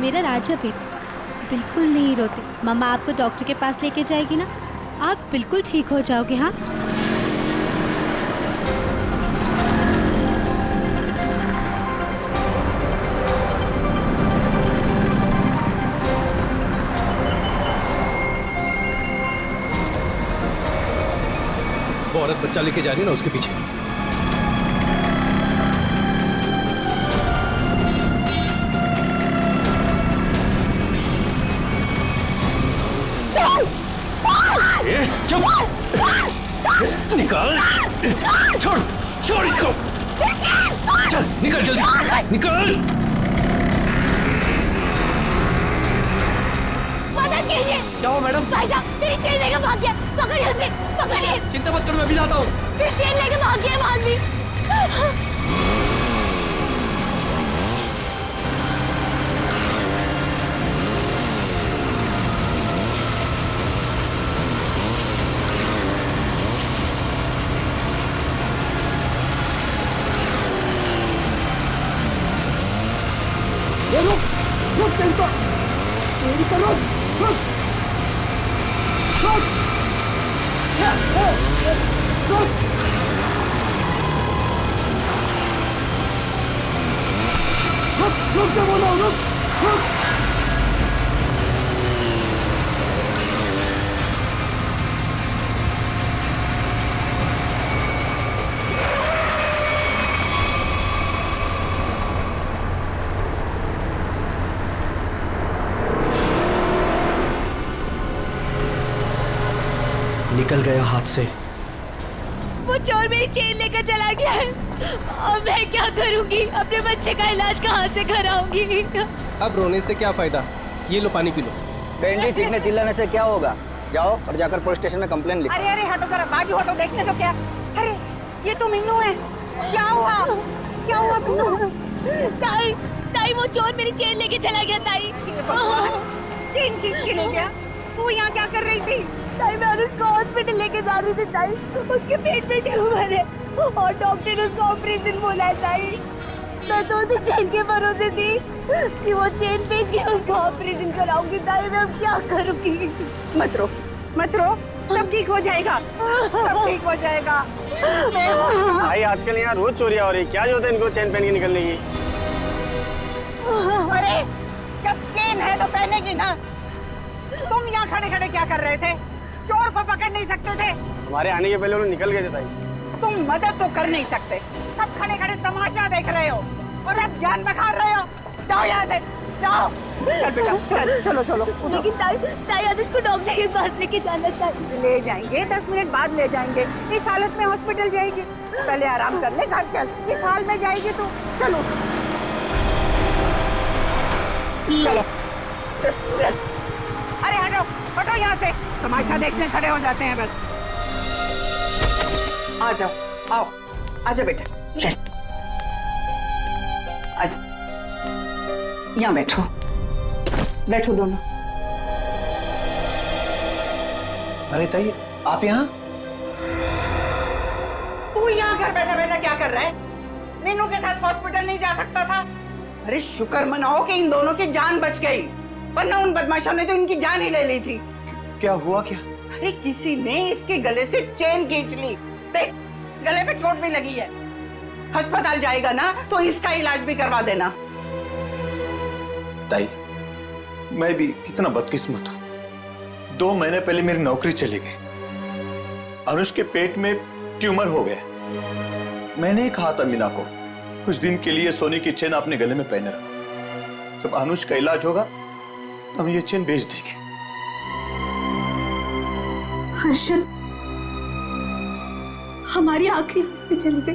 मेरा राजा बेटा बिल्कुल नहीं रोते। मम्मा आपको डॉक्टर के पास लेके जाएगी ना, आप बिल्कुल ठीक हो जाओगे। हाँ वो औरत बच्चा लेके जा रही है ना, उसके पीछे। चुप! निकाल! छोड़! छोड़ इसको! चल निकल जल्दी! निकल! मदद कीजिए। क्या हुआ मैडम? भाई साहब मेरी चेन लेके भाग गया, पकड़िए उसे, पकड़िए। चिंता मत करो, मैं भी जाता हूँ। मेरी चेन लेके भाग गया वो आदमी। रुक चिंता, मेरी तो रुक, रुक, रुक, रुक, रुक क्या बोला, रुक, रुक। निकल गया हाथ से। वो चोर मेरी चेन लेकर चला गया है। अब मैं क्या करूंगी? अपने बच्चे का इलाज कहाँ से कराऊंगी? अब रोने से क्या फायदा, ये लो पानी पी लो। बहन जी, चीखने चिल्लाने से क्या होगा? जाओ और जाकर पुलिस स्टेशन में कंप्लेन लिखो। अरे अरे हटो जरा, बाजू हटो, देखने तो क्या। अरे ये तो मीनू है। क्या हुआ? क्या हुआ मीनू? ताई, ताई वो चोर मेरी चेन लेके चला गया। ताई चेन खींच के ले गया? तू यहाँ क्या कर रही थी? ताई मैं उसको हॉस्पिटल लेके जा रही थी। ताई उसके पेट में ट्यूमर है और डॉक्टर ने उसका ऑपरेशन बोला है। ताई मैं तो उसी चेन के भरोसे थी कि वो चेन बेच के उसका ऑपरेशन कराऊंगी। ताई मैं अब क्या करूंगी? मत रो, मत रो, सब ठीक हो जाएगा, सब ठीक हो जाएगा। भाई आजकल यहाँ रोज चोरियां हो रही, क्या जरूरत है इनको चेन पहन के निकलने की? अरे जब चेन है तो पहनेगी ना। तुम यहाँ खड़े खड़े क्या कर रहे थे? चोर को पकड़ नहीं सकते थे? हमारे आने के पहले उन्होंने निकल गए थे ताई। तुम मदद तो कर नहीं सकते, सब खड़े खड़े तमाशा देख रहे हो और अब जान बखार रहे हो। जाओ यहाँ से, जाओ। चल बेटा, चल, चलो चलो। लेकिन ताई, ताई आदित्य को डॉक्टर के पास लेके जाना चाहिए। ले जाएंगे, 10 मिनट बाद ले जाएंगे। इस हालत में हॉस्पिटल जाएगी? पहले आराम कर ले, घर चल। इस हाल में जाएगी तू? चलो चलो, चल चल। अरे हटो, हटो यहाँ से, तमाशा देखने खड़े हो जाते हैं बस। आ जाओ, आओ, आजा बेटा, चल, आजा, यहाँ बैठो, बैठो दोनों। अरे ताई, आप यहाँ? तू यहाँ घर बैठा बैठा क्या कर रहा है? मीनू के साथ हॉस्पिटल नहीं जा सकता था? अरे शुक्र मनाओ कि इन दोनों की जान बच गई, वरना उन बदमाशों ने तो इनकी जान ही ले ली थी। क्या हुआ क्या? अरे किसी ने इसके गले से चेन खींच ली, देख गले पे चोट भी लगी है। अस्पताल जाएगा ना तो इसका इलाज भी करवा देना। ताई, मैं भी कितना बदकिस्मत हूं। 2 महीने पहले मेरी नौकरी चली गई। अनुष के पेट में ट्यूमर हो गया। मैंने ही कहा था मीना को कुछ दिन के लिए सोने की चेन अपने गले में पहने रखो। जब अनुष का इलाज होगा तो हम ये चेन बेच देंगे। हर्षद, हमारी आखिरी हंस पे चली गई।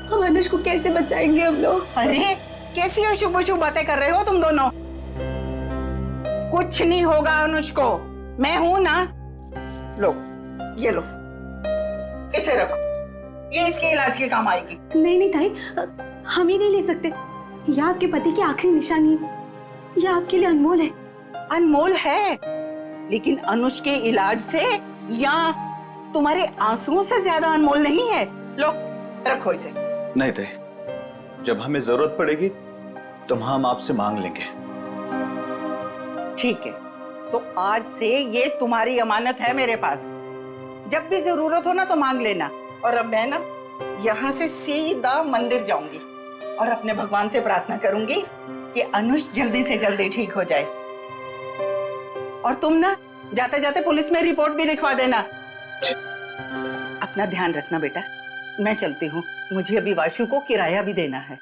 हम अनुष को कैसे बचाएंगे हम लोग? अरे कैसी अशुभ अशुभ बातें कर रहे हो तुम दोनों? कुछ नहीं होगा अनुष को, मैं हूं ना। लो ये लो, इसे रखो, ये इसके इलाज के काम आएगी। नहीं नहीं ताई, हम ही नहीं ले सकते। यह आपके पति की आखिरी निशानी है, यह आपके लिए अनमोल है। अनमोल है, लेकिन अनुष के इलाज से या तुम्हारे आंसुओं से ज्यादा अनमोल नहीं है। लो रखो इसे। नहीं ताई, जब हमें जरूरत पड़ेगी तो हम आपसे मांग लेंगे। ठीक है, तो आज से ये तुम्हारी अमानत है मेरे पास। जब भी जरूरत हो ना तो मांग लेना। और अब मैं ना यहाँ से सीधा मंदिर जाऊंगी और अपने भगवान से प्रार्थना करूंगी कि अनुष जल्दी से जल्दी ठीक हो जाए। और तुम ना जाते जाते पुलिस में रिपोर्ट भी लिखवा देना। अपना ध्यान रखना बेटा, मैं चलती हूँ, मुझे अभी वाशु को किराया भी देना है।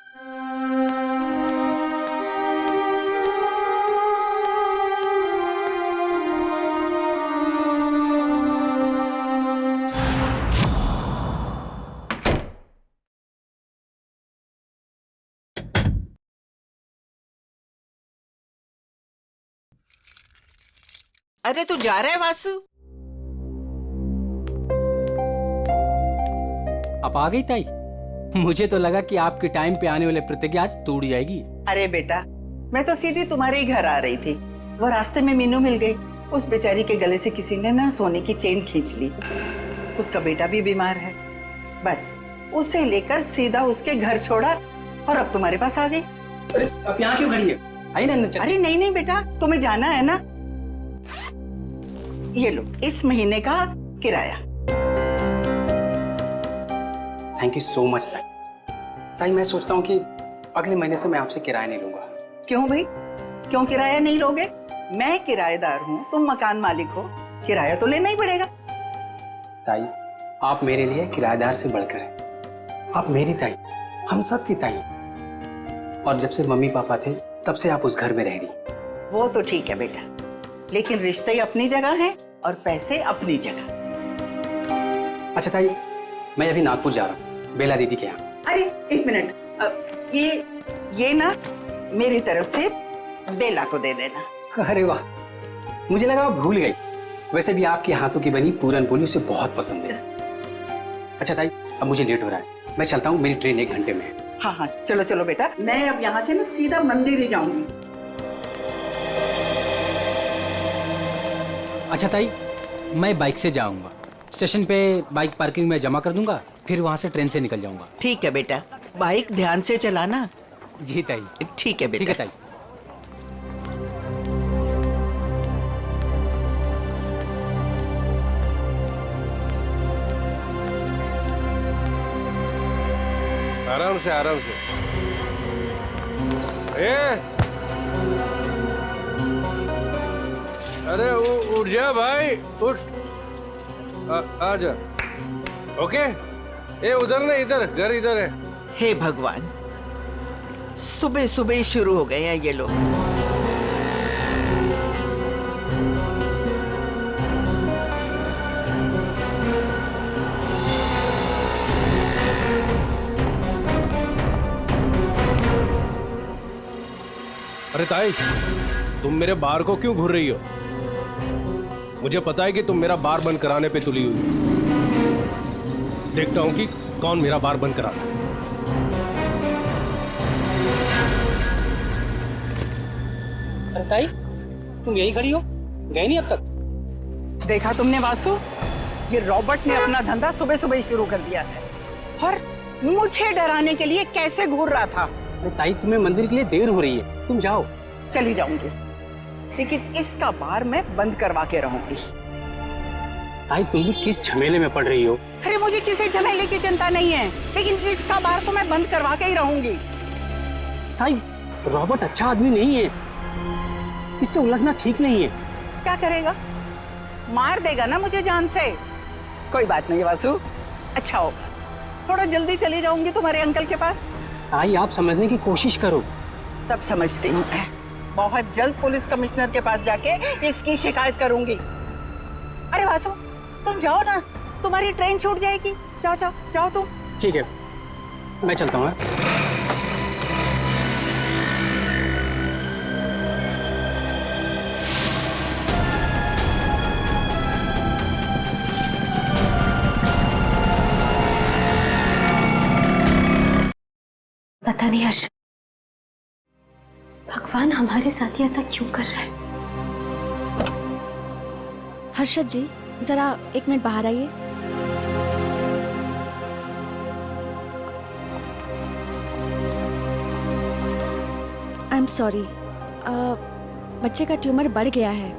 अरे तू जा रहा है वासु? आप आ गई ताई? मुझे तो लगा कि आपके टाइम पे आने वाले प्रतिज्ञा आज टूट जाएगी। अरे बेटा, मैं तो सीधी तुम्हारे ही घर आ रही थी। वो रास्ते में मीनू मिल गई। उस बेचारी के गले से किसी ने ना सोने की चेन खींच ली। उसका बेटा भी बीमार है। बस उसे लेकर सीधा उसके घर छोड़ा और अब तुम्हारे पास आ गई। अब यहाँ क्यों खड़ी है? आई ना चल। अरे नहीं नहीं बेटा, तुम्हें जाना है ना। ये लो इस महीने का किराया। थैंक यू सो मच ताई। ताई मैं सोचता हूँ कि अगले महीने से मैं आपसे किराया नहीं लूंगा। क्यों भाई, क्यों किराया नहीं लोगे? मैं किराएदार हूँ, तुम मकान मालिक हो, किराया तो लेना ही पड़ेगा। ताई आप मेरे लिए किराएदार से बढ़कर हैं। आप मेरी ताई, हम सब की ताई। और जब से मम्मी पापा थे तब से आप उस घर में रह रही। वो तो ठीक है बेटा, लेकिन रिश्ते अपनी जगह हैं और पैसे अपनी जगह। अच्छा ताई, मैं अभी नागपुर जा रहा हूँ बेला दीदी के यहाँ। अरे एक मिनट, ये ना मेरी तरफ से बेला को दे देना। अरे वाह, मुझे लगा आप भूल गई। वैसे भी आपके हाथों की बनी पूरन पोली उसे बहुत पसंद है। अच्छा ताई, अब मुझे लेट हो रहा है, मैं चलता हूँ, मेरी ट्रेन 1 घंटे में है। हाँ हाँ चलो चलो बेटा, मैं अब यहाँ से ना सीधा मंदिर ही जाऊंगी। अच्छा ताई, मैं बाइक से जाऊंगा। स्टेशन पे बाइक पार्किंग में जमा कर दूंगा, फिर वहां से ट्रेन से निकल जाऊंगा। ठीक है बेटा, बाइक ध्यान से चलाना। जी ताई। ठीक है बेटा। ठीक है ताई। आराम से आराम से। अरे उठ जा भाई, उठ। आ जा। ओके, उधर नहीं, इधर घर इधर है। हे भगवान, सुबह सुबह ही शुरू हो गए हैं ये लोग। अरे ताई, तुम मेरे बार को क्यों घूर रही हो? मुझे पता है कि तुम मेरा बार बंद कराने पे तुली हुई। देखता हूं कि कौन मेरा बार बंद कराता है। अरे ताई, तुम यही खड़ी हो, गए नहीं अब तक? देखा तुमने वासु, ये रॉबर्ट ने अपना धंधा सुबह सुबह ही शुरू कर दिया है और मुझे डराने के लिए कैसे घूर रहा था। अरे ताई, तुम्हें मंदिर के लिए देर हो रही है, तुम जाओ। चली जाऊंगी, लेकिन इसका बार मैं बंद करवा के रहूंगी। ताई, तुम भी किस झमेले में पड़ रही हो? अरे मुझे किसी झमेले की चिंता नहीं है, लेकिन इसका बार तो मैं बंद करवा के ही रहूंगी। ताई, रॉबर्ट अच्छा आदमी नहीं है, इससे उलझना ठीक नहीं है। क्या करेगा? मार देगा ना मुझे जान से। कोई बात नहीं वासु, अच्छा होगा, थोड़ा जल्दी चली जाऊंगी तुम्हारे अंकल के पास। ताई, आप समझने की कोशिश करो। सब समझती हूँ मैं, बहुत जल्द पुलिस कमिश्नर के पास जाके इसकी शिकायत करूंगी। अरे वासु, तुम जाओ ना, तुम्हारी ट्रेन छूट जाएगी। जाओ जाओ जाओ तुम। ठीक है, मैं चलता हूँ। पता नहीं हर्ष, भगवान हमारे साथ ही ऐसा क्यों कर रहा है? हर्षद जी, जरा 1 मिनट बाहर आइए। एम सॉरी, बच्चे का ट्यूमर बढ़ गया है,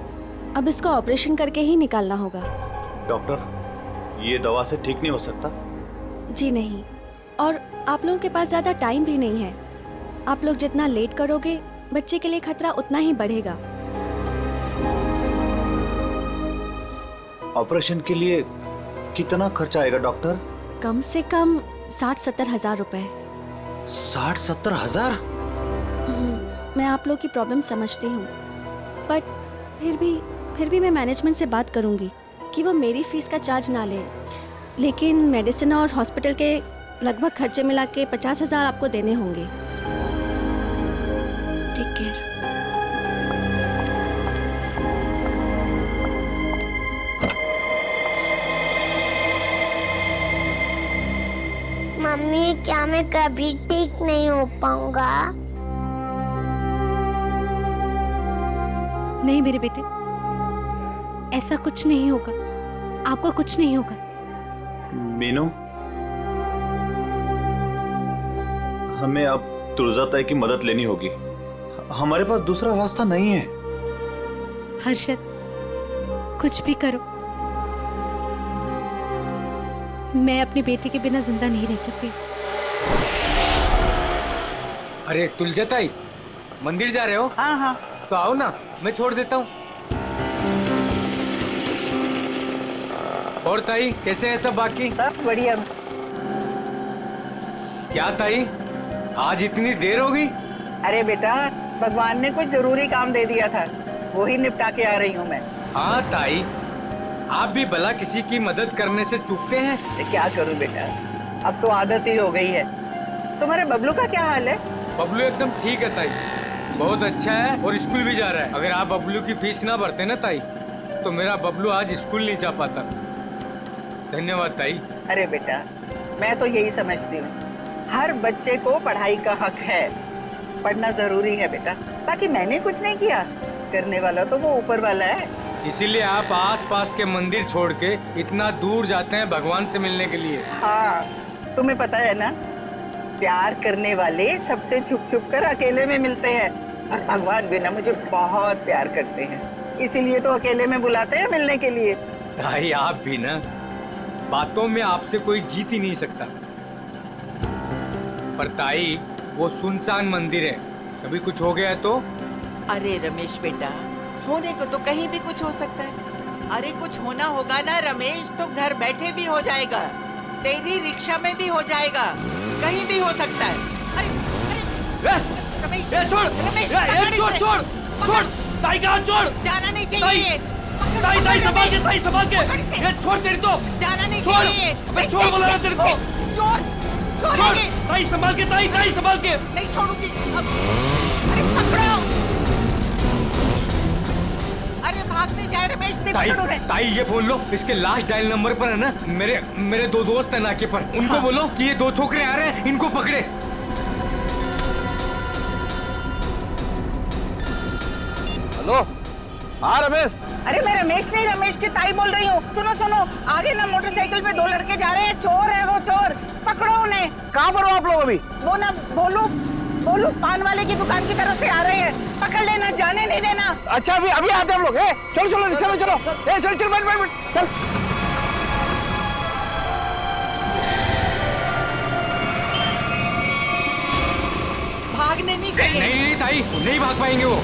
अब इसको ऑपरेशन करके ही निकालना होगा। डॉक्टर, ये दवा से ठीक नहीं हो सकता? जी नहीं, और आप लोगों के पास ज़्यादा टाइम भी नहीं है। आप लोग जितना लेट करोगे बच्चे के लिए खतरा उतना ही बढ़ेगा। ऑपरेशन के लिए कितना खर्चा आएगा डॉक्टर? कम से कम 60-70 हज़ार रुपए। 60-70 हजार? मैं आप लोग की प्रॉब्लम समझती हूँ, बट फिर भी मैं मैनेजमेंट से बात करूँगी कि वो मेरी फीस का चार्ज ना ले, लेकिन मेडिसिन और हॉस्पिटल के लगभग खर्चे मिला के 50,000 आपको देने होंगे। Take care. मम्मी, क्या मैं कभी ठीक नहीं हो पाऊंगा? नहीं मेरे बेटे, ऐसा कुछ नहीं होगा, आपको कुछ नहीं होगा। मीनू, हमें अब तुलजा ताई की मदद लेनी होगी। हमारे पास दूसरा रास्ता नहीं है। हर्षद, कुछ भी करो, मैं अपने बेटे के बिना जिंदा नहीं रह सकती। अरे तुलजा ताई, मंदिर जा रहे हो? हाँ हाँ, तो आओ ना, मैं छोड़ देता हूँ। और ताई, कैसे है सब बाकी? सब बढ़िया। क्या ताई, आज इतनी देर हो गई? अरे बेटा, भगवान ने कुछ जरूरी काम दे दिया था, वो ही निपटा के आ रही हूँ मैं। हाँ ताई, आप भी भला किसी की मदद करने से चूकते हैं? क्या करूँ बेटा, अब तो आदत ही हो गई है। तुम्हारे बबलू का क्या हाल है? बबलू एकदम ठीक है ताई, बहुत अच्छा है और स्कूल भी जा रहा है। अगर आप बबलू की फीस ना भरते ना ताई, तो मेरा बबलू आज स्कूल नहीं जा पाता। धन्यवाद ताई। अरे बेटा, मैं तो यही समझती हूँ, हर बच्चे को पढ़ाई का हक है, पढ़ना जरूरी है बेटा। बाकी मैंने कुछ नहीं किया, करने वाला तो वो ऊपर वाला है। इसीलिए आप आस-पास के मंदिर छोड़ के इतना दूर जाते हैं भगवान से मिलने के लिए। हाँ, तुम्हें पता है ना, प्यार करने वाले सबसे छुप छुप कर अकेले में मिलते हैं, और भगवान भी ना मुझे बहुत प्यार करते हैं, इसीलिए तो अकेले में बुलाते हैं मिलने के लिए। ताई, आप भी ना, बातों में आपसे कोई जीत ही नहीं सकता। पर ताई, वो सुनसान मंदिर है, कभी कुछ हो गया तो? अरे रमेश बेटा, होने को तो कहीं भी कुछ हो सकता है। अरे कुछ होना होगा ना रमेश, तो घर बैठे भी हो जाएगा, तेरी रिक्शा में भी हो जाएगा, कहीं भी हो सकता है। अरे रमेश, छोड़, रमेश, छोड़, ताई का हाथ छोड़। जाना नहीं चाहिए। ताई संभाल के, ताई संभाल के। ये छोड़ तेरी तो। जाना नहीं छोड़, चाहिए। अबे छोड़ बोला ना तेरे को। छोड़, ताई संभाल के, ताई संभाल के। नहीं छोड़ूंगी। अरे पकड़ो। अरे भागने जाए रमेश, नहीं पकड़ो रे। ताई, ये बोल लो, इसके लास्ट डायल नंबर पर है ना, मेरे दो दोस्त हैं नाके पर, उनको बोलो कि ये दो छोकरे आ रहे हैं, इनको पकड़े। हेलो, हाँ रमेश। अरे मैं रमेश नहीं, रमेश की ताई बोल रही हूँ। सुनो सुनो, आगे ना मोटरसाइकिल पे दो लड़के जा रहे हैं, चोर है वो, चोर, पकड़ो उन्हें। कहाँ पर हो आप लोग अभी? वो ना बोलू पान वाले की दुकान की तरफ से आ रहे हैं, पकड़ लेना, जाने नहीं देना। अच्छा, अभी आते हैं हम लोग। चलो रिक्शा में चलो। चल बैठ चल। भागने नहीं चाहिए। नहीं ताई, नहीं भाग पाएंगे वो।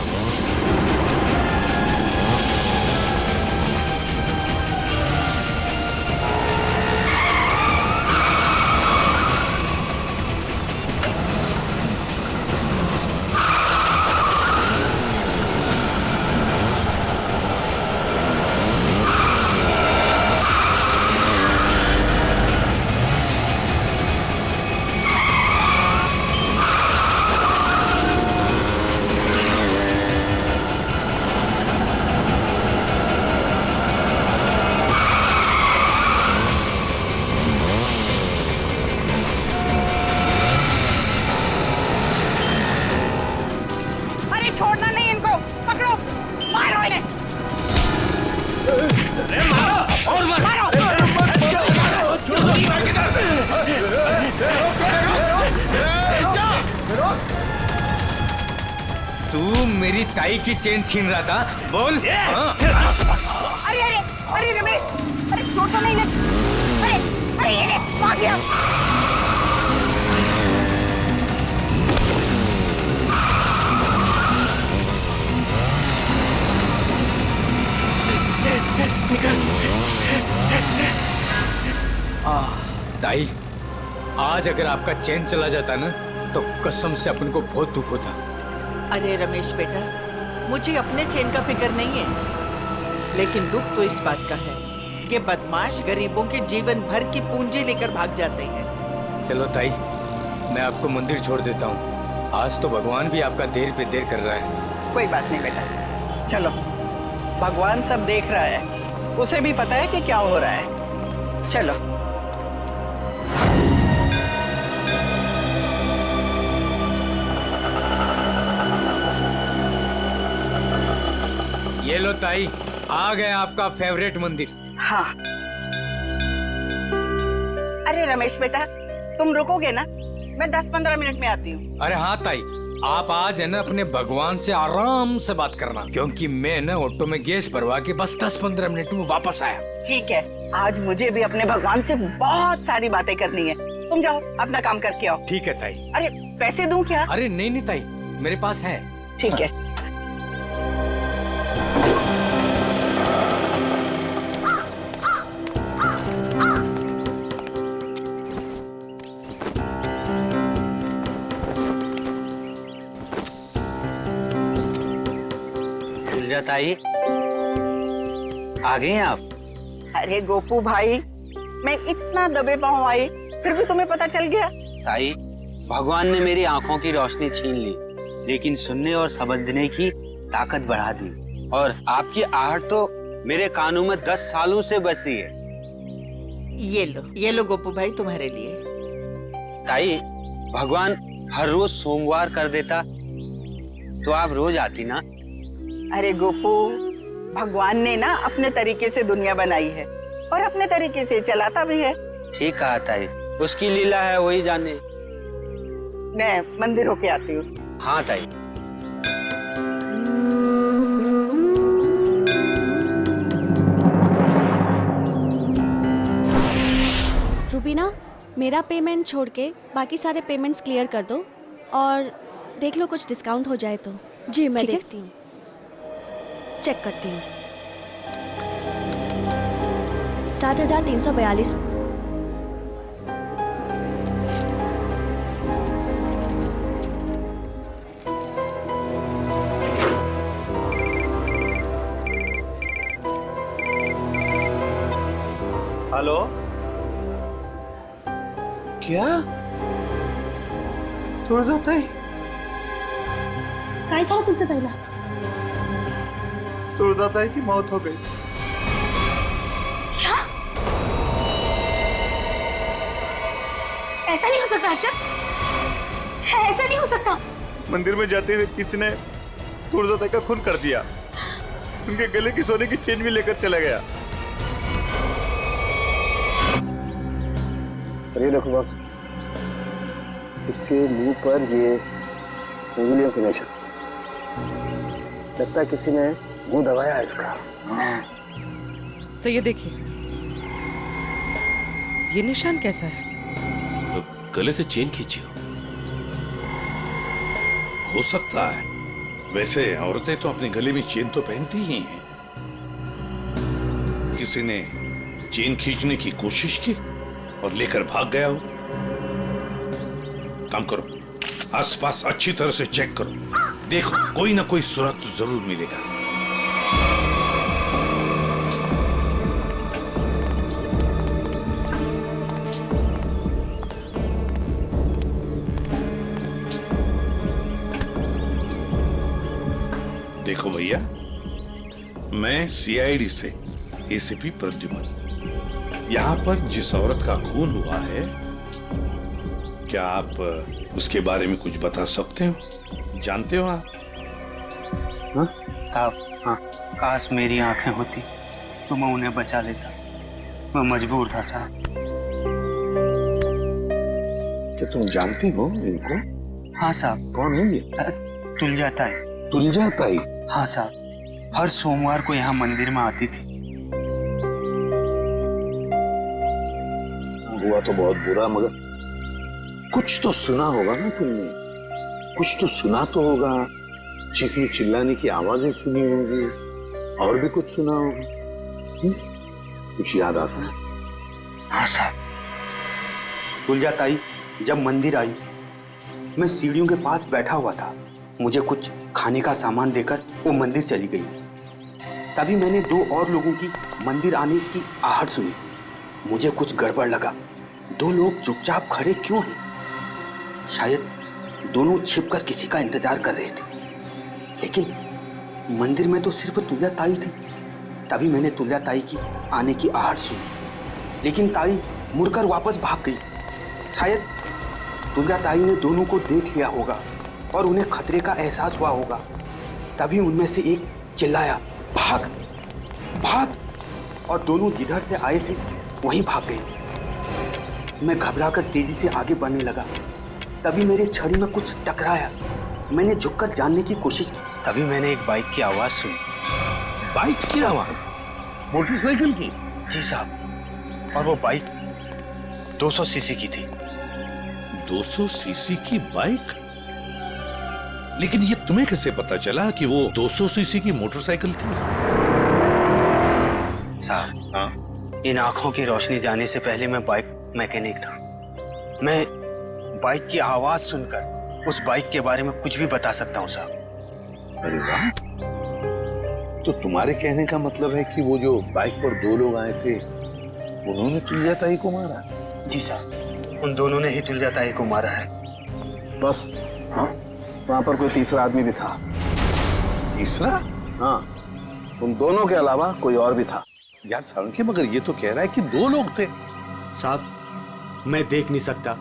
मेरी ताई की चेन छीन रहा था? बोल। हाँ? अरे अरे अरे रमेश, अरे चोट तो नहीं लगी? अरे अरे ये भाग गया। ताई, आज अगर आपका चैन चला जाता ना तो कसम से अपन को बहुत दुख होता। अरे रमेश बेटा, मुझे अपने चैन का फिक्र नहीं है, लेकिन दुख तो इस बात का है कि बदमाश गरीबों के जीवन भर की पूंजी लेकर भाग जाते हैं। चलो ताई, मैं आपको मंदिर छोड़ देता हूँ। आज तो भगवान भी आपका देर पे देर कर रहा है। कोई बात नहीं बेटा, चलो, भगवान सब देख रहा है, उसे भी पता है कि क्या हो रहा है। चलो। ये लो ताई, आ गया आपका फेवरेट मंदिर। हाँ। अरे रमेश बेटा, तुम रुकोगे ना? मैं 10-15 मिनट में आती हूँ। अरे हाँ ताई, आप आज है ना अपने भगवान से आराम से बात करना, क्योंकि मैं ना ऑटो में गैस भरवा के बस 10-15 मिनट में वापस आया। ठीक है, आज मुझे भी अपने भगवान से बहुत सारी बातें करनी है। तुम जाओ, अपना काम करके आओ। ठीक है ताई। अरे पैसे दूं क्या? अरे नहीं नहीं ताई, मेरे पास है। ठीक है। ताई, आ गए हैं आप? अरे गोपू भाई, मैं इतना दबे पाँव आई, फिर भी तुम्हें पता चल गया? ताई, भगवान ने मेरी आंखों की रोशनी छीन ली, लेकिन सुनने और समझने की ताकत बढ़ा दी। और आपकी आहट तो मेरे कानों में 10 सालों से बसी है। ये लो गोपू भाई, तुम्हारे लिए। ताई, भगवान हर रोज सोमवार कर देता तो आप रोज आती ना। अरे गोपू, भगवान ने ना अपने तरीके से दुनिया बनाई है और अपने तरीके से चलाता भी है। ठीक कहा ताई, उसकी लीला है, वही जाने। मैं मंदिर होके आती हूँ। हाँ ताई। रुबीना, मेरा पेमेंट छोड़ के बाकी सारे पेमेंट्स क्लियर कर दो और देख लो कुछ डिस्काउंट हो जाए तो। जी मैं देखती हूँ, चेक करती हूँ। 7,342। हेलो, क्या तुळजाताई? काय झालं तुझं ताईला? तुळजाताई की मौत हो गई। क्या? ऐसा नहीं हो सकता अर्षद, ऐसा नहीं हो सकता। मंदिर में जाते हुए किसी ने तुळजाताई का खून कर दिया, उनके गले की सोने की चेन भी लेकर चला गया। ये देखो बॉस, इसके मुंह पर ये उंगलियों के निशान, लगता है किसी ने मुंह दबाया है इसका। सो ये देखिए, ये निशान कैसा है? तो गले से चेन खींची हो सकता है। वैसे औरतें तो अपने गले में चेन तो पहनती ही हैं। किसी ने चेन खींचने की कोशिश की और लेकर भाग गया हो। काम करो, आसपास अच्छी तरह से चेक करो, देखो कोई ना कोई सुराग तो जरूर मिलेगा। देखो भैया, मैं सीआईडी से एसीपी प्रद्युमन, यहाँ पर जिस औरत का खून हुआ है, क्या आप उसके बारे में कुछ बता सकते हो? जानते हो आप? हाँ साहब, हाँ, काश मेरी आंखें होती तो मैं उन्हें बचा लेता, मैं मजबूर था साहब। क्या तुम जानती हो इनको? हाँ साहब। कौन है ये? तुलजाताई, तुलजा ताई? हाँ साहब, हर सोमवार को यहाँ मंदिर में आती थी। हुआ तो बहुत बुरा, मगर कुछ तो सुना होगा ना तुमने? कुछ तो सुना तो होगा, चीखने चिल्लाने की आवाजें सुनी होंगी, और भी कुछ सुना होगा। कुछ याद आता है? हाँ साहब, तुलजा ताई जब मंदिर आई, मैं सीढ़ियों के पास बैठा हुआ था। मुझे कुछ खाने का सामान देकर वो मंदिर चली गई। तभी मैंने 2 और लोगों की मंदिर आने की आहट सुनी। मुझे कुछ गड़बड़ लगा। 2 लोग चुपचाप खड़े क्यों हैं? शायद दोनों छिपकर किसी का इंतजार कर रहे थे। लेकिन मंदिर में तो सिर्फ तुलजा ताई थी। तभी मैंने तुलजा ताई की आने की आहट सुनी, लेकिन ताई मुड़कर वापस भाग गई। शायद तुलजा ताई ने दोनों को देख लिया होगा और उन्हें खतरे का एहसास हुआ होगा। तभी उनमें से एक चिल्लाया, भाग भाग, और दोनों जिधर से आए थे वहीं भाग गए। मैं घबराकर तेजी से आगे बढ़ने लगा। तभी मेरे छड़ी में कुछ टकराया। मैंने झुककर जानने की कोशिश की। तभी मैंने एक बाइक की आवाज सुनी। बाइक की आवाज? मोटरसाइकिल की? जी साहब, और वो बाइक 200 सीसी की थी। 200 सीसी की बाइक? लेकिन ये तुम्हें कैसे पता चला कि वो 200 सीसी की मोटरसाइकिल थी? साहब, हाँ, इन आंखों की रोशनी जाने से पहले मैं बाइक मैकेनिक था। मैं बाइक की आवाज सुनकर उस बाइक के बारे में कुछ भी बता सकता हूँ साहब। अरे वाह! तो तुम्हारे कहने का मतलब है कि वो जो बाइक पर 2 लोग आए थे, उन्होंने तुलजा ताई को मारा? जी साहब, उन दोनों ने ही तुलजा ताई को मारा है। बस हाँ, वहां पर कोई तीसरा आदमी भी था। तीसरा? हाँ, उन दोनों के अलावा कोई और भी था। यार सालुंखे, मगर ये तो कह रहा है कि 2 लोग थे। साहब, मैं देख नहीं सकता,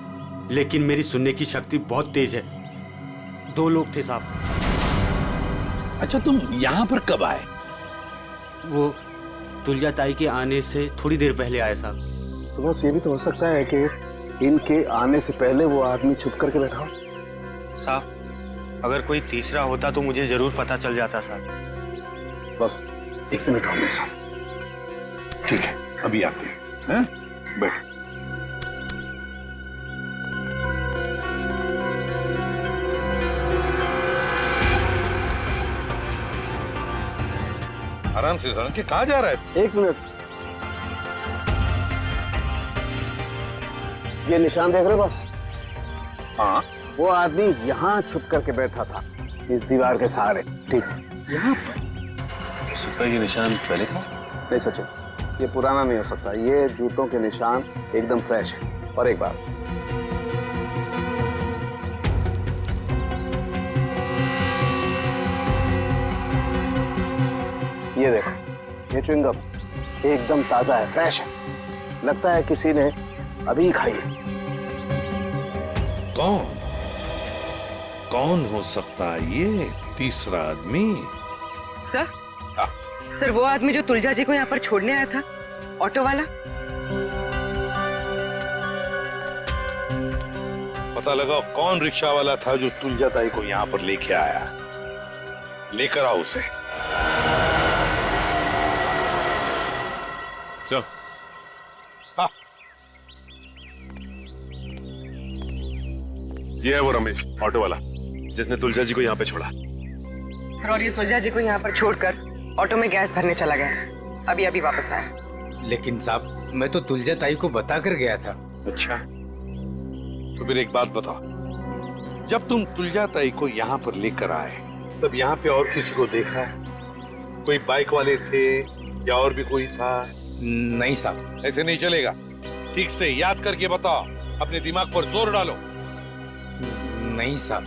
लेकिन मेरी सुनने की शक्ति बहुत तेज है। 2 लोग थे साहब। अच्छा, तुम यहाँ पर कब आए? वो तुलजा ताई के आने से थोड़ी देर पहले आए साहब। तो बस ये भी तो हो सकता है कि इनके आने से पहले वो आदमी छुप करके बैठा हो। साहब, अगर कोई तीसरा होता तो मुझे जरूर पता चल जाता साहब। बस 1 मिनट और मेरे साथ। ठीक है, अभी आते हैं। बैठ। आराम से सालुंखे, कहाँ जा रहा है? 1 मिनट। ये निशान देख रहे हो बस? हाँ, वो आदमी यहाँ छुप करके बैठा था, इस दीवार के सहारे। ठीक, यहाँ पर? सकता है ये निशान पहले का? नहीं सचिन, ये पुराना नहीं हो सकता। ये जूतों के निशान एकदम फ्रेश है। और एक बात, ये देखो, ये च्युइंगम एकदम ताजा है, फ्रेश है। लगता है किसी ने अभी खाई है। कौन हो सकता है ये तीसरा आदमी? सर, वो आदमी जो तुलजा जी को यहाँ पर छोड़ने आया था, ऑटो वाला। पता लगा कौन रिक्शा वाला था जो तुलजा ताई को यहाँ पर लेके आया। लेकर आओ उसे। चल। हाँ। ये है वो रमेश, ऑटो वाला, जिसने तुलजा जी को यहाँ पे छोड़ा। सर, और ये तुलजा जी को यहाँ पर छोड़कर ऑटो में गैस भरने चला गया। अभी अभी वापस आया। लेकिन साहब, मैं तो तुलजा ताई को बता कर गया था। अच्छा, तो फिर एक बात बताओ, जब तुम तुलजा ताई को यहाँ पर लेकर आए, तब यहाँ पे और किसी को देखा है? कोई बाइक वाले थे या और भी कोई था? नहीं साहब। ऐसे नहीं चलेगा, ठीक से याद करके बताओ, अपने दिमाग पर जोर डालो। नहीं साहब।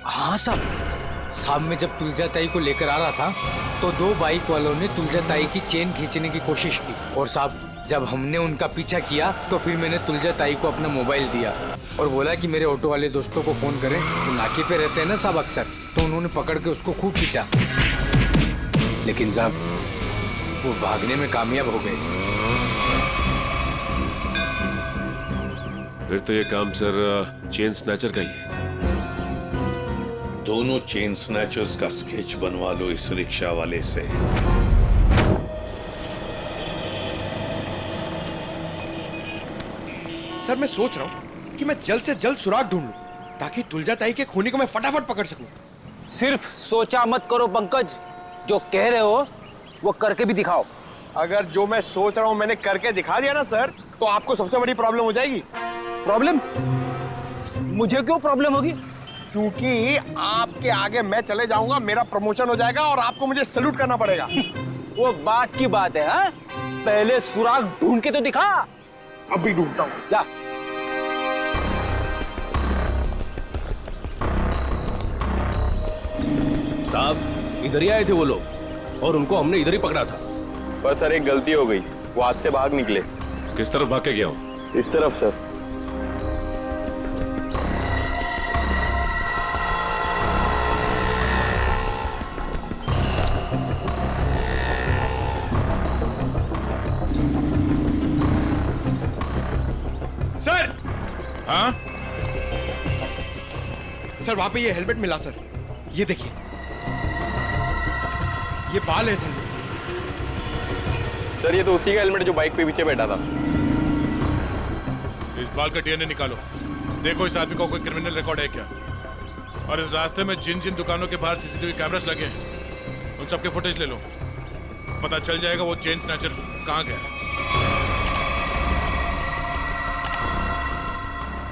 हाँ साहब, मैं जब तुलजा ताई को लेकर आ रहा था तो 2 बाइक वालों ने तुलजा ताई की चेन खींचने की कोशिश की, और साहब जब हमने उनका पीछा किया तो फिर मैंने तुलजा ताई को अपना मोबाइल दिया और बोला कि मेरे ऑटो वाले दोस्तों को फोन करें। तो नाके पे रहते हैं ना साहब अक्सर, तो उन्होंने पकड़ के उसको खूब पीटा। लेकिन साहब वो भागने में कामयाब हो गए। फिर तो ये काम सर चेन स्नैचर का ही है। दोनों चेन स्नैचर्स का स्केच बनवा लो इस रिक्शा वाले से। सर मैं सोच रहा हूँ कि मैं जल्द से जल्द सुराग ढूंढ लूं ताकि तुलजा ताई के खूनी को मैं फटाफट पकड़ सकूं। सिर्फ सोचा मत करो पंकज, जो कह रहे हो वो करके भी दिखाओ। अगर जो मैं सोच रहा हूँ मैंने करके दिखा दिया ना सर, तो आपको सबसे बड़ी प्रॉब्लम हो जाएगी। प्रॉब्लम? मुझे क्यों प्रॉब्लम होगी? क्योंकि आपके आगे मैं चले जाऊंगा, मेरा प्रमोशन हो जाएगा और आपको मुझे सैल्यूट करना पड़ेगा। वो बात की बात है, हाँ? पहले सुराग ढूंढ के तो दिखा। अभी ढूंढता हूँ। जा। साहब इधर ही आए थे वो लोग और उनको हमने इधर ही पकड़ा था। पर सर एक गलती हो गई, वो हाथ से भाग निकले। किस तरफ भाग के गया हो? इस तरफ सर। सर! हाँ? सर वहां पे ये हेलमेट मिला सर, ये देखिए, ये बाल है सर। सर ये तो उसी का हेलमेट जो बाइक पे पीछे बैठा था। इस बाल का डीएनए निकालो, देखो इस आदमी का कोई क्रिमिनल रिकॉर्ड है क्या। और इस रास्ते में जिन जिन दुकानों के बाहर सीसीटीवी कैमरास लगे हैं उन सबके फुटेज ले लो, पता चल जाएगा वो चेन स्नैचर कहाँ गया।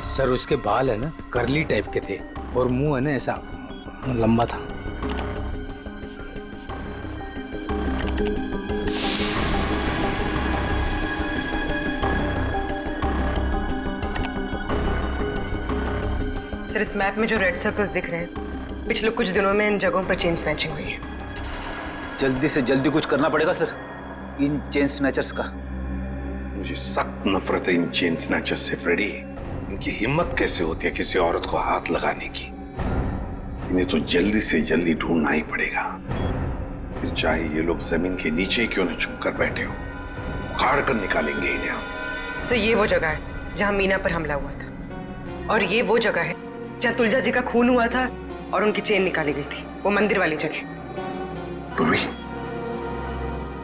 सर उसके बाल है ना करली टाइप के थे और मुंह है ना ऐसा लंबा था। सर इस मैप में जो रेड सर्कल्स दिख रहे हैं, पिछले कुछ दिनों में इन जगहों पर चेन स्नैचिंग हुई है। जल्दी से जल्दी कुछ करना पड़ेगा सर इन चेन स्नैचर्स का। मुझे सख्त नफरत है इन चेन स्नैचर्स से फ्रेडी। इनकी हिम्मत कैसे होती है किसी औरत को हाथ लगाने की। इन्हें तो जल्दी से जल्दी ढूंढना ही पड़ेगा, फिर चाहे ये लोग जमीन के नीचे क्यों न छुप कर बैठे हो, उखाड़ कर निकालेंगे इन्हें हम। सर ये वो जगह है जहां मीना पर हमला हुआ था, और ये वो जगह है जहां तुलजा जी का खून हुआ था और उनकी चेन निकाली गई थी, वो मंदिर वाली जगह। पूर्वी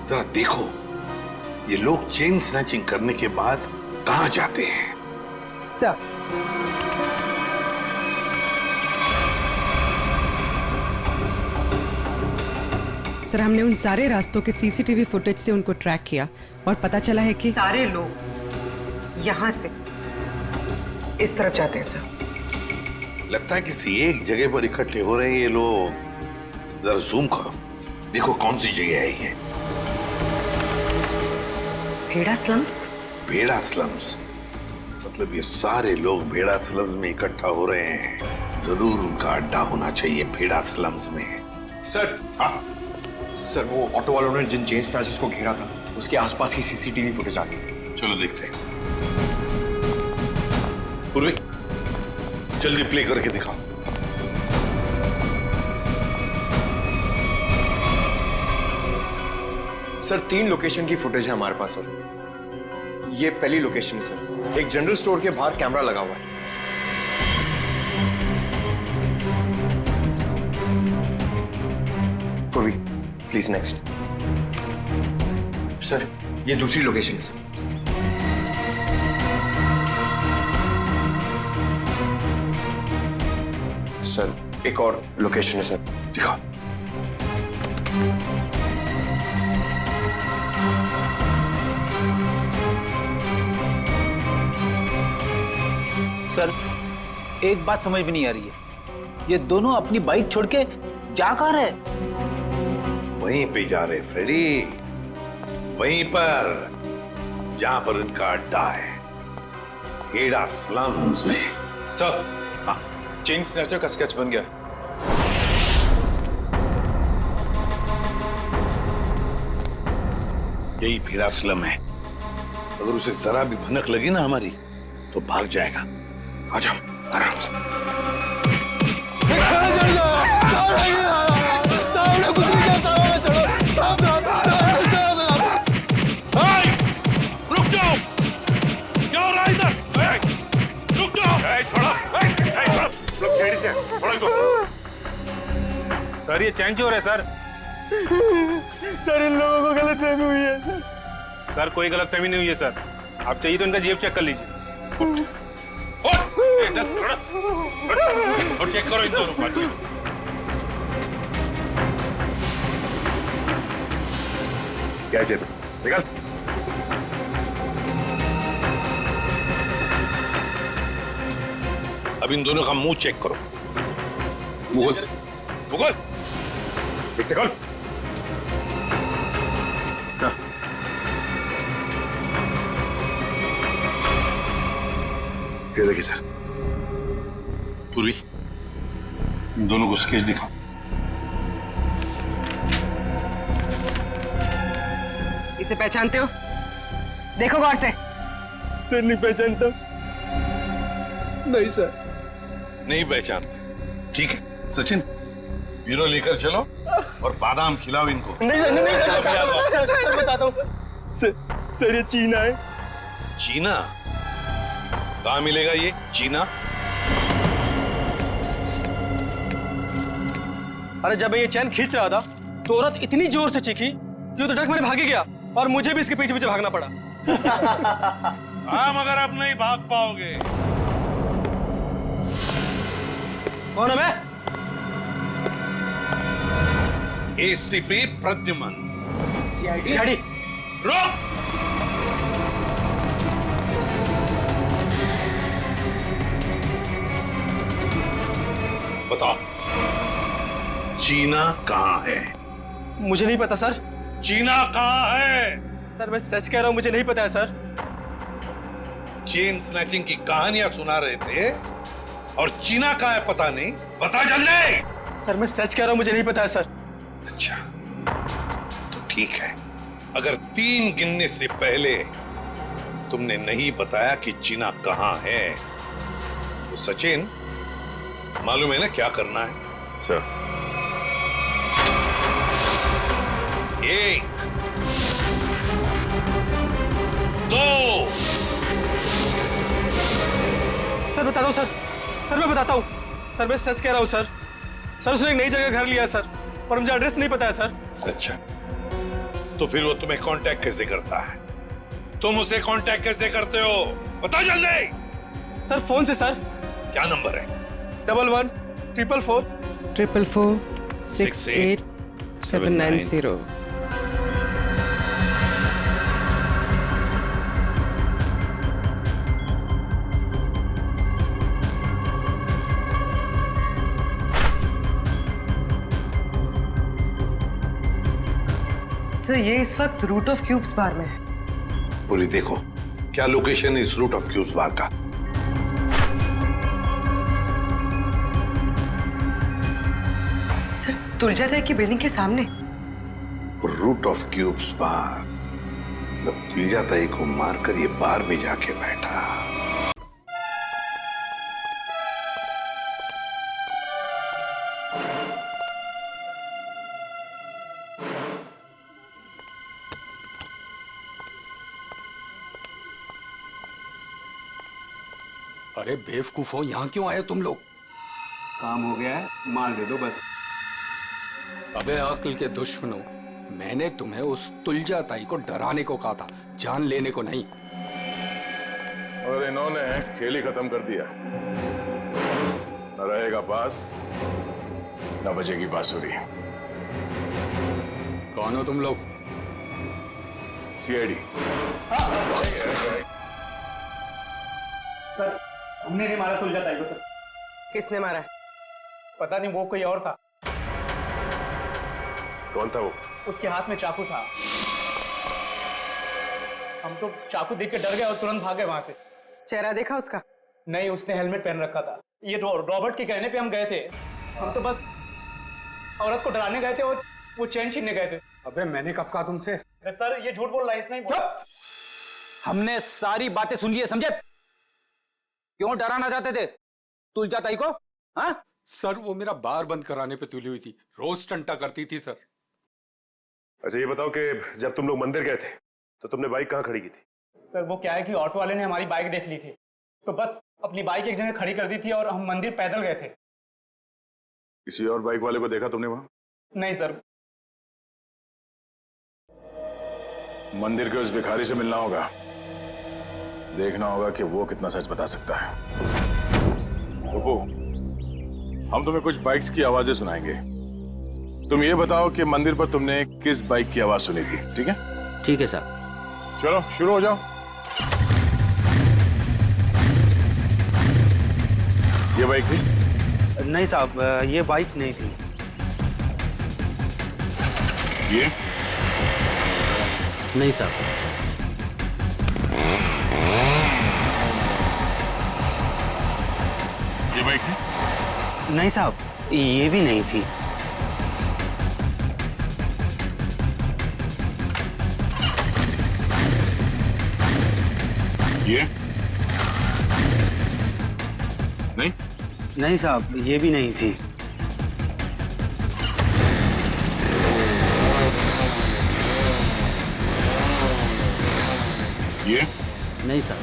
जरा देखो, ये लोग चेन स्नैचिंग करने के बाद कहां जाते हैं? सर सर हमने उन सारे रास्तों के सीसीटीवी फुटेज से उनको ट्रैक किया और पता चला है कि सारे लोग यहाँ से इस तरफ जाते हैं सर। लगता है किसी एक जगह पर इकट्ठे हो रहे हैं ये लोग। जरा जूम करो, देखो कौन सी जगह है ये। भेड़ा स्लम्स? भेड़ा स्लम्स मतलब ये सारे लोग भेड़ा स्लम्स में इकट्ठा हो रहे हैं। जरूर उनका अड्डा होना चाहिए भेड़ा स्लम्स में। सर सर वो ऑटो वालों ने जिन चेन स्नैचर्स को घेरा था उसके आसपास की सीसीटीवी फुटेज आ गई। चलो देखते हैं। पूर्वी जल्दी प्ले करके दिखाओ। सर 3 लोकेशन की फुटेज है हमारे पास सर। ये पहली लोकेशन है सर, एक जनरल स्टोर के बाहर कैमरा लगा हुआ है। पूर्वी प्लीज नेक्स्ट। सर ये दूसरी लोकेशन है सर। सर एक और लोकेशन है सर, दिखाओ। सर एक बात समझ में नहीं आ रही है, ये दोनों अपनी बाइक छोड़ के जा कहाँ रहे? वहीं पे जा रहे फ्रेडी, वहीं पर जहां पर इनका अड्डा है, भेड़ा स्लम्स में। सर चेन स्नैचर का स्केच बन गया। यही भेड़ा स्लम है। अगर उसे जरा भी भनक लगी ना हमारी तो भाग जाएगा। आ जाओ आराम से। रुक जाओ, क्या हो रहा है इधर? रुक जाओ। छोड़ो, छोड़ो, सीढ़ी से छोड़ो इनको। सर ये चैन चोर है सर। सर इन लोगों को गलतफहमी हुई है सर। सर कोई गलतफहमी नहीं हुई है सर। आप चाहिए तो इनका जेब चेक कर लीजिए। और चेक करो इन दोनों को। क्या जेब निकल। अब इन दोनों का मुंह चेक करो। गूगल गूगल एक सेकंड सर। ये देखिए सर। पूर्वी इन दोनों को स्केच दिखाओ। इसे पहचानते हो? देखो गौर से। सर नहीं पहचानता। नहीं सर नहीं पहचानते। ठीक है सचिन, ब्यूरो लेकर चलो और बादाम खिलाओ इनको। नहीं सर, नहीं सर, बताता हूँ सर ये चीना है। चीना? कहाँ मिलेगा ये चीना? अरे जब मैं ये चैन खींच रहा था तो औरत इतनी जोर से चीखी कि वो तो डर मेरे भागे गया और मुझे भी इसके पीछे पीछे भागना पड़ा। हाँ मगर अब नहीं भाग पाओगे। कौन है मैं? एसीपी प्रद्युमन। सीआईडी। रोक। बताओ चीना कहाँ है? मुझे नहीं पता सर। चीना कहाँ है? सर मैं सच कह रहा हूँ, मुझे नहीं पता है सर। चेन स्नैचिंग की कहानियां सुना रहे थे और चीना कहाँ है पता नहीं। बता जल्दी। सर मैं सच कह रहा हूँ, मुझे नहीं पता है सर। अच्छा तो ठीक है, अगर 3 गिनने से पहले तुमने नहीं बताया कि चीना कहाँ है तो सचिन मालूम है ना क्या करना है? सर 1 2 सर बता दो सर। सर मैं बताता हूँ सर, मैं सच कह रहा हूँ सर। सर उसने एक नई जगह घर लिया है सर, पर मुझे एड्रेस नहीं पता है सर। अच्छा तो फिर वो तुम्हें कांटेक्ट कैसे करता है? तुम उसे कांटेक्ट कैसे करते हो? बता जल्दी। सर फोन से सर। क्या नंबर है? 11 444 444 68 790। सर ये इस वक्त रूट ऑफ क्यूब्स बार में है। पूरी देखो क्या लोकेशन है इस रूट ऑफ क्यूब्स बार का। सर तुलजा ताई की बिल्डिंग के सामने। रूट ऑफ क्यूब्स बार मतलब तुलजा ताई को मारकर ये बार में जाके बैठा। अरे बेवकूफो, यहाँ क्यों आए तुम लोग? काम हो गया है, माल दे दो बस। अबे अक्ल के दुश्मनों, मैंने तुम्हें उस तुलजा ताई को डराने को कहा था, जान लेने को नहीं। और इन्होंने खेल ही खत्म कर दिया। न रहेगा पास, न बजेगी बांसुरी। कौन हो तुम लोग? सीआईडी। सर हमने नहीं मारा तुलजा ताई को सर। किसने मारा? पता नहीं, वो कोई और था। कौन था वो? उसके हाथ में चाकू था। हम तो चाकू देख के डर गए और तुरंत भागे वहां से। चेहरा देखा उसका? नहीं, उसने हेलमेट पहन रखा था। ये रॉबर्ट के कहने पे हम गए थे। हम तो बस औरत को डराने गए थे और वो चैन छीनने गए थे। अबे मैंने कब कहा तुमसे? सर ये झूठ बोल रहा है, इसने ही बोला। हमने सारी बातें सुन ली है, समझे? क्यों डराना चाहते थे तुलजा ताई को? हाँ सर वो मेरा बार बंद कराने पे तुली हुई थी, रोज टंटा करती थी सर। अच्छा ये बताओ कि जब तुम लोग मंदिर गए थे तो तुमने बाइक कहाँ खड़ी की थी? सर वो क्या है कि ऑटो वाले ने हमारी बाइक देख ली थी, तो बस अपनी बाइक एक जगह खड़ी कर दी थी और हम मंदिर पैदल गए थे। किसी और बाइक वाले को देखा तुमने वहां? नहीं सर। मंदिर के उस भिखारी से मिलना होगा, देखना होगा कि वो कितना सच बता सकता है। रुको, हम तुम्हें कुछ बाइक्स की आवाजें सुनाएंगे। तुम ये बताओ कि मंदिर पर तुमने किस बाइक की आवाज सुनी थी, ठीक है? ठीक है सर। चलो शुरू हो जाओ। ये बाइक थी? नहीं साहब, ये बाइक नहीं थी। ये? नहीं साहब। ये बाइक थी? नहीं साहब, ये भी नहीं थी। ये? नहीं? नहीं साहब, ये भी नहीं थी। ये? नहीं साहब।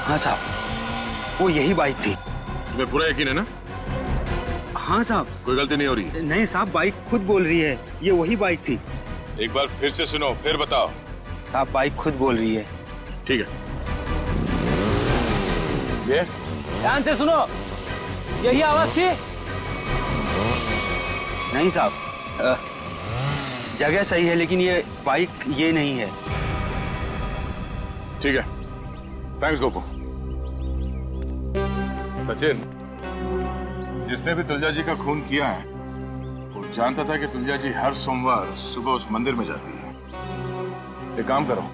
हाँ साहब, वो यही बाइक थी। तुम्हें पूरा यकीन है ना? हाँ साहब। कोई गलती नहीं हो रही? नहीं साहब, बाइक खुद बोल रही है, ये वही बाइक थी। एक बार फिर से सुनो, फिर बताओ। साहब, बाइक खुद बोल रही है। ठीक है। ये? ध्यान से सुनो, यही आवाज थी? नहीं साहब, जगह सही है लेकिन ये बाइक ये नहीं है। ठीक है, थैंक्स गोपू। सचिन, जिसने भी तुलजा जी का खून किया है वो जानता था कि तुलजा जी हर सोमवार सुबह उस मंदिर में जाती है। एक काम करो,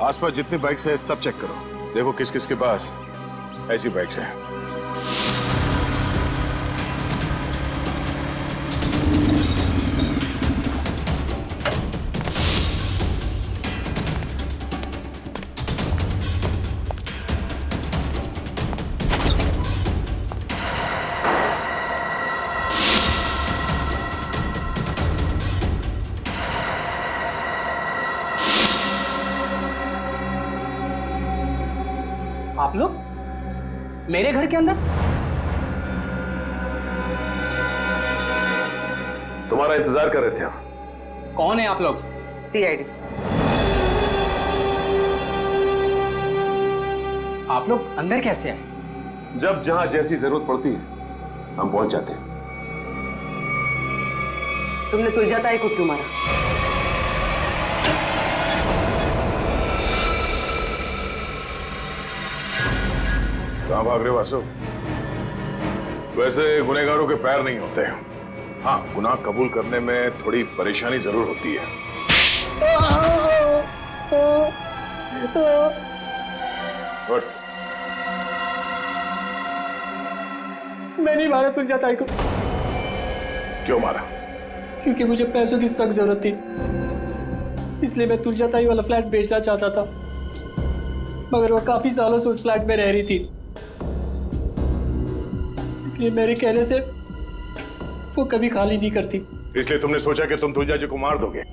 आसपास जितने बाइक्स है सब चेक करो, देखो किस किस के पास ऐसी बाइक्स हैं। आप लोग मेरे घर के अंदर? तुम्हारा इंतजार कर रहे थे हम। कौन है आप लोग? सीआईडी। आप लोग अंदर कैसे आए? जब जहां जैसी जरूरत पड़ती है हम पहुंच जाते हैं। तुमने तुलजा ताई को क्यों मारा? कहां भाग रहे हो वासु? वैसे गुनहगारों के पैर नहीं होते। हाँ, गुनाह कबूल करने में थोड़ी परेशानी जरूर होती है। उठ। मैं नहीं मारा तुलजा ताई को। क्यों मारा? क्योंकि मुझे पैसों की सख्त जरूरत थी, इसलिए मैं तुलजा ताई वाला फ्लैट बेचना चाहता था, मगर वो काफी सालों से उस फ्लैट में रह रही थी, इसलिए मेरे कहने से वो कभी खाली नहीं करती। इसलिए तुमने सोचा कि तुम तुलजा जी को मार दोगे,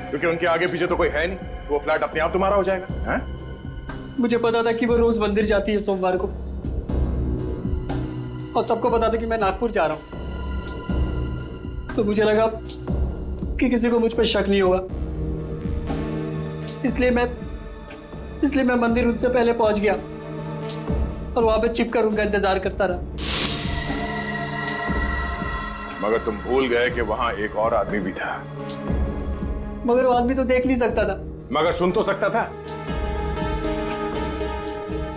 क्योंकि उनके आगे पीछे तो कोई है नहीं, वो फ्लैट अपने आप तुम्हारा हो जाएगा। हैं? मुझे पता था कि वो रोज मंदिर जाती है सोमवार को, और सबको पता था कि मैं नागपुर जा रहा हूं, तो मुझे लगा कि किसी को मुझ पर शक नहीं होगा, इसलिए मैं मंदिर उनसे पहले पहुंच गया और वहां पे छिपकर उनका इंतजार करता रहा। मगर तुम भूल गए कि वहां एक और आदमी भी था। मगर वो आदमी तो देख नहीं सकता था। मगर सुन तो सकता था।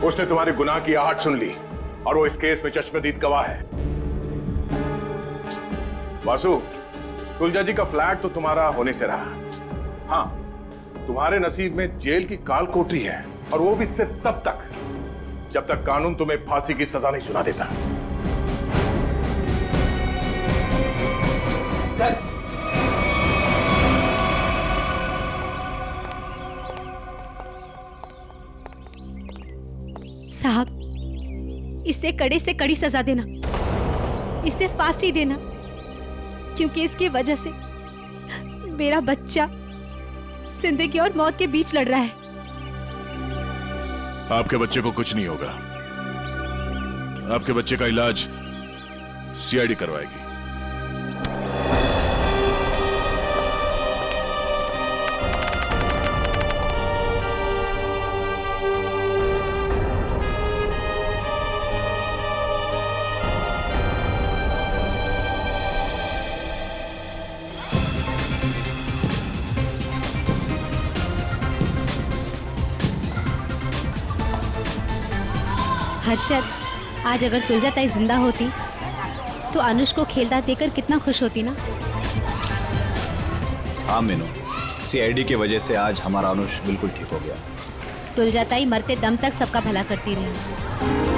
उसने तुम्हारे गुनाह की आहट सुन ली और वो इस केस में चश्मदीद गवाह है। वासु, तुलजा जी का फ्लैट तो तुम्हारा होने से रहा। हाँ, तुम्हारे नसीब में जेल की काल कोठरी है, और वो भी सिर्फ तब तक जब तक कानून तुम्हें फांसी की सजा नहीं सुना देता। साहब, इसे कड़े से कड़ी सजा देना, इसे फांसी देना, क्योंकि इसकी वजह से मेरा बच्चा जिंदगी और मौत के बीच लड़ रहा है। आपके बच्चे को कुछ नहीं होगा। आपके बच्चे का इलाज सीआईडी करवाएगी। हर्षद, आज अगर तुलजा ताई जिंदा होती तो अनुष को खेलता देखकर कितना खुश होती ना। हाँ मीनू, सीआईडी की वजह से आज हमारा अनुष बिल्कुल ठीक हो गया। तुलजा ताई मरते दम तक सबका भला करती रही।